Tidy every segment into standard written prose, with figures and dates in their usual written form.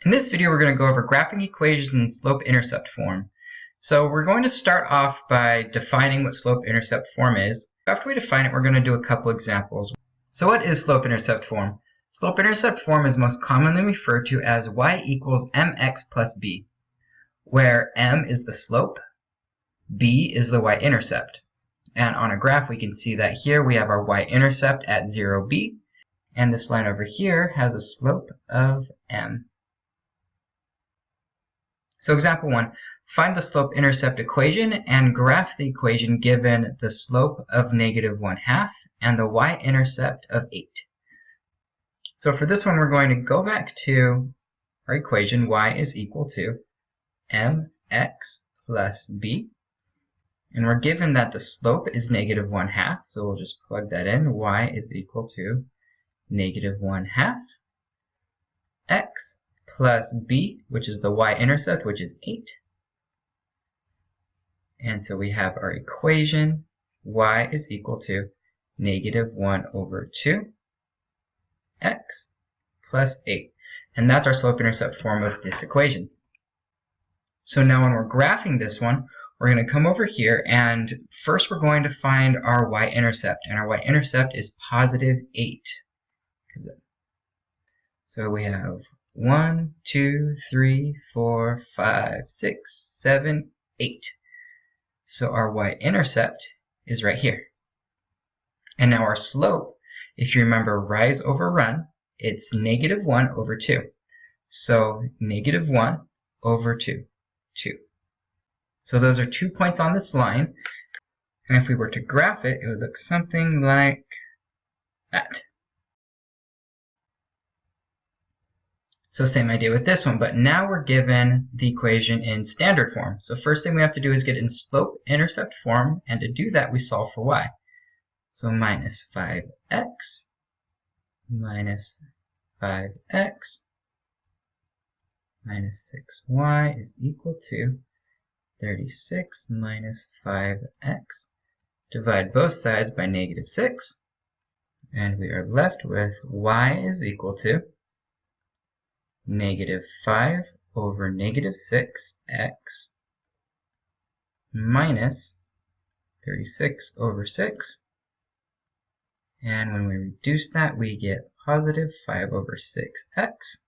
In this video, we're going to go over graphing equations in slope-intercept form. So we're going to start off by defining what slope-intercept form is. After we define it, we're going to do a couple examples. So what is slope-intercept form? Slope-intercept form is most commonly referred to as y equals mx plus b, where m is the slope, b is the y-intercept. And on a graph, we can see that here we have our y-intercept at 0b, and this line over here has a slope of m. So example 1, find the slope-intercept equation and graph the equation given the slope of -1/2 and the y-intercept of 8. So for this one, we're going to go back to our equation. Y is equal to mx plus b. And we're given that the slope is -1/2, so we'll just plug that in. Y is equal to -1/2 x plus b, which is the y-intercept, which is 8. And so we have our equation. Y is equal to -1/2 x plus 8. And that's our slope-intercept form of this equation. So now when we're graphing this one, we're going to come over here, and first we're going to find our y-intercept. And our y-intercept is +8. So we have 1, 2, 3, 4, 5, 6, 7, 8. So our y-intercept is right here. And now our slope, if you remember rise over run, it's -1/2. So -1/2. So those are 2 points on this line. And if we were to graph it, it would look something like that. So same idea with this one, but now we're given the equation in standard form. So first thing we have to do is get it in slope-intercept form, and to do that we solve for y. So minus 5x minus 5x minus 6y is equal to 36 minus 5x. Divide both sides by -6, and we are left with y is equal to -5 over -6x minus 36 over 6. And when we reduce that, we get +5 over 6x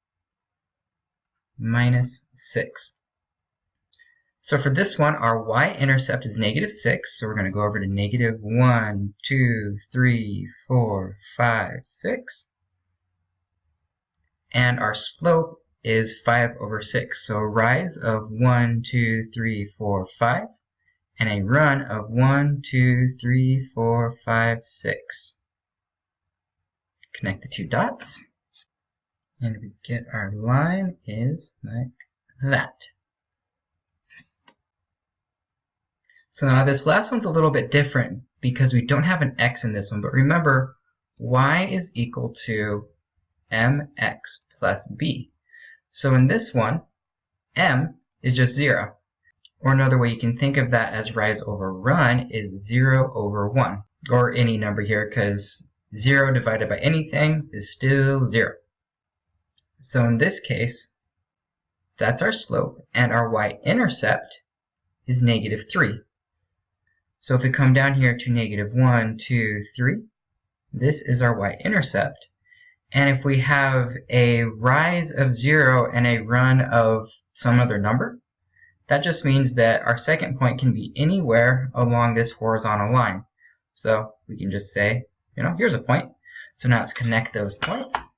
minus 6. So for this one, our y-intercept is -6, so we're going to go over to -1, 2, 3, 4, 5, 6. And our slope is 5 over 6. So a rise of 1, 2, 3, 4, 5, and a run of 1, 2, 3, 4, 5, 6. Connect the two dots, and we get our line is like that. So now this last one's a little bit different because we don't have an x in this one, but remember y is equal to mx plus b. So in this one, m is just 0. Or another way you can think of that as rise over run is 0/1, or any number here, because 0 divided by anything is still 0. So in this case, that's our slope, and our y-intercept is -3. So if we come down here to -1, 2, 3, this is our y-intercept. And if we have a rise of 0 and a run of some other number, that just means that our second point can be anywhere along this horizontal line. So we can just say, here's a point. So now let's connect those points.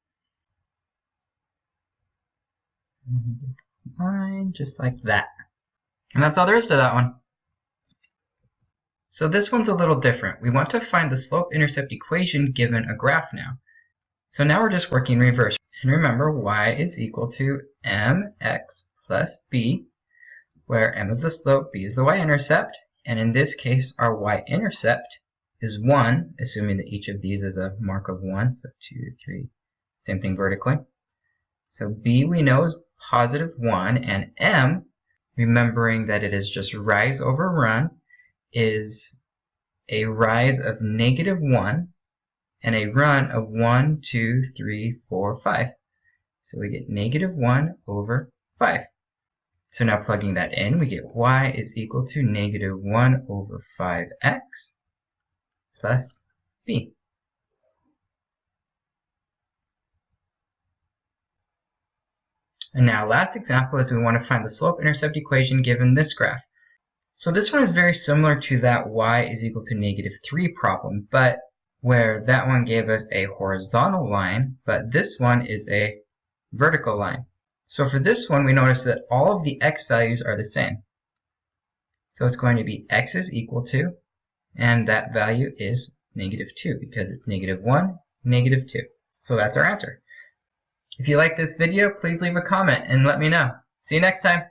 Line just like that. And that's all there is to that one. So this one's a little different. We want to find the slope-intercept equation given a graph now. So now we're just working reverse. And remember, y is equal to mx plus b, where m is the slope, b is the y-intercept, and in this case our y-intercept is 1, assuming that each of these is a mark of 1, so 2, 3, same thing vertically. So b we know is +1, and m, remembering that it is just rise over run, is a rise of -1 and a run of 1, 2, 3, 4, 5. So we get negative 1 over 5. So now plugging that in, we get y is equal to negative 1 over 5x plus b. And now last example is we want to find the slope-intercept equation given this graph. So this one is very similar to that y is equal to negative 3 problem, but where that one gave us a horizontal line, but this one is a vertical line. So for this one, we notice that all of the x values are the same. So it's going to be x is equal to, and that value is negative 2 because it's negative 1, negative 2. So that's our answer. If you like this video, please leave a comment and let me know. See you next time.